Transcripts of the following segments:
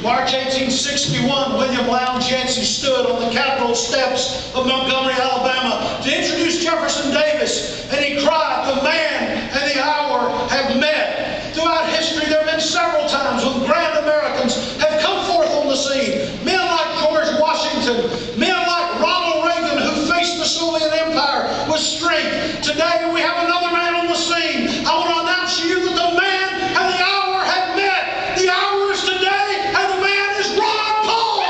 March 1861, William Lowndes Yancey stood on the Capitol steps of Montgomery, Alabama to introduce Jefferson Davis, and he cried, "The man and the hour have met." Throughout history, there have been several times when grand Americans have come forth on the scene. Men like George Washington, men like Ronald Reagan, who faced the Soviet Empire with strength. Today, we have another man on the scene. I want to announce to you that the man and the hour have met. The hour is today, and the man is Ron Paul.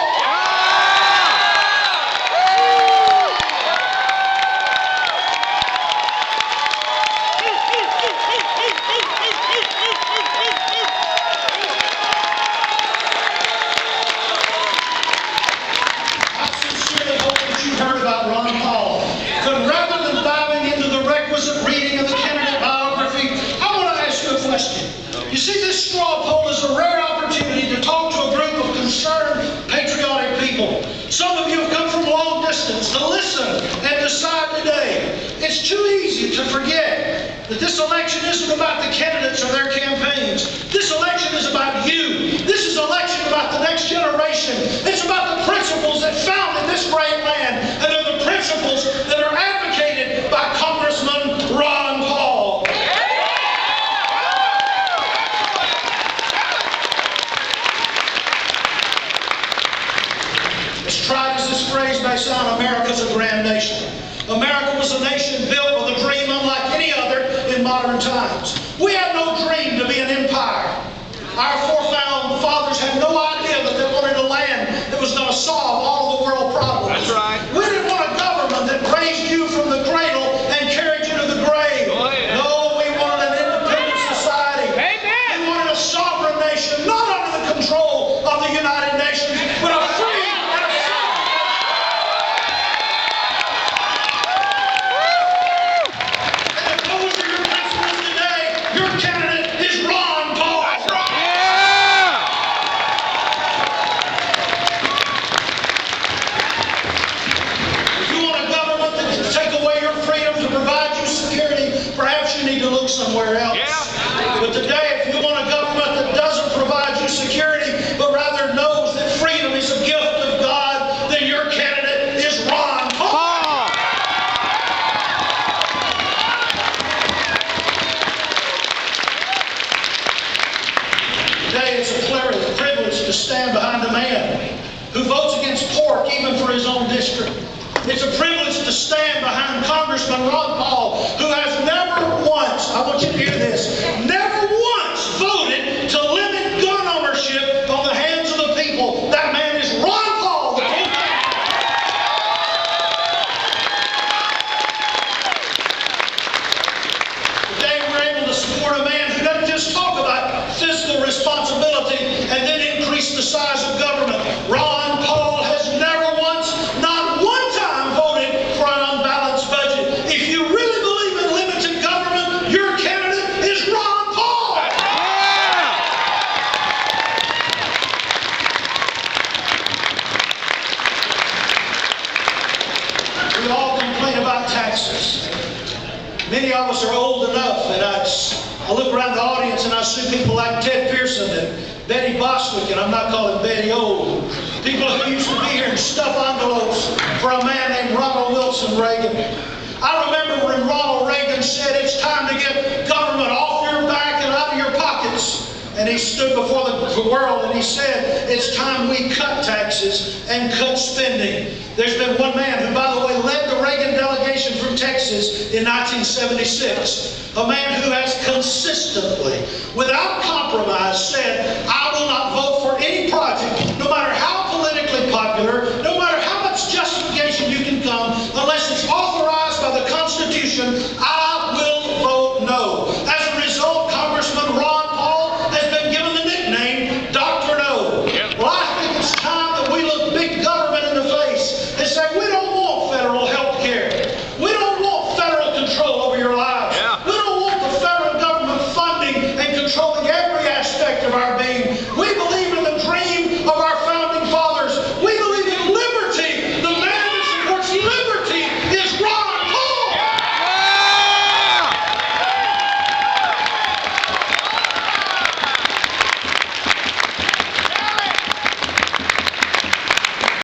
I sincerely hope that you heard about Ron Paul. But rather than diving into the requisite reading of the candidate biography, I want to ask you a question. You see, this straw poll is a rare opportunity to talk to a group of concerned, patriotic people. Some of you have come from long distance to listen and decide today. It's too easy to forget that this election isn't about the candidates or their campaigns. This election is about you. This is an election about the next generation. It's about the principles that founded this great land, and they're the principles that are advocated by Congressman Ron Paul. As trite as this phrase may sound, America's a grand nation. America was a nation built with a dream unlike any other in modern times. We had no dream to be an empire. Our forefathers fathers had no idea that they wanted a land that was going to solve all the world problems. That's right. We didn't want a government that raised you from the cradle and carried you to the grave. Oh, yeah. No, we wanted an independent society. Amen. We wanted a sovereign nation, not under the control of the United Nations, but a free and a sovereign. And if those are your principles today, your candidate is Ron Paul. Yeah. If you want a government that can take away your freedom to provide you security, perhaps you need to look somewhere else. Yeah. But today, if you want a government that doesn't provide you security, but rather knows that freedom is a gift of God, then your candidate is Ron Paul. Paul. Today, it's a privilege to stand behind a man who votes against pork even for his own district. It's a privilege to stand behind Congressman Ron Paul, who has never once, I want you to hear this, never once voted to limit gun ownership on the hands of the people. That man is Ron Paul. The Today we're able to support a man who doesn't just talk about fiscal responsibility and then increase the size of government. Ron Paul has never once, not one time, voted for an unbalanced budget. If you really believe in limited government, your candidate is Ron Paul. We all complain about taxes. Many of us are old enough, and I look around the audience and I see people like Ted Pearson and Betty Bostwick, and I'm not calling Betty old. People who used to be here and stuff envelopes for a man named Ronald Wilson Reagan. I remember when Ronald Reagan said it's time to get government off your back and out of your pockets. And he stood before the world and he said, it's time we cut taxes and cut spending. There's been one man who, by the way, led the Reagan delegation from Texas in 1976. A man who has consistently, without compromise, said,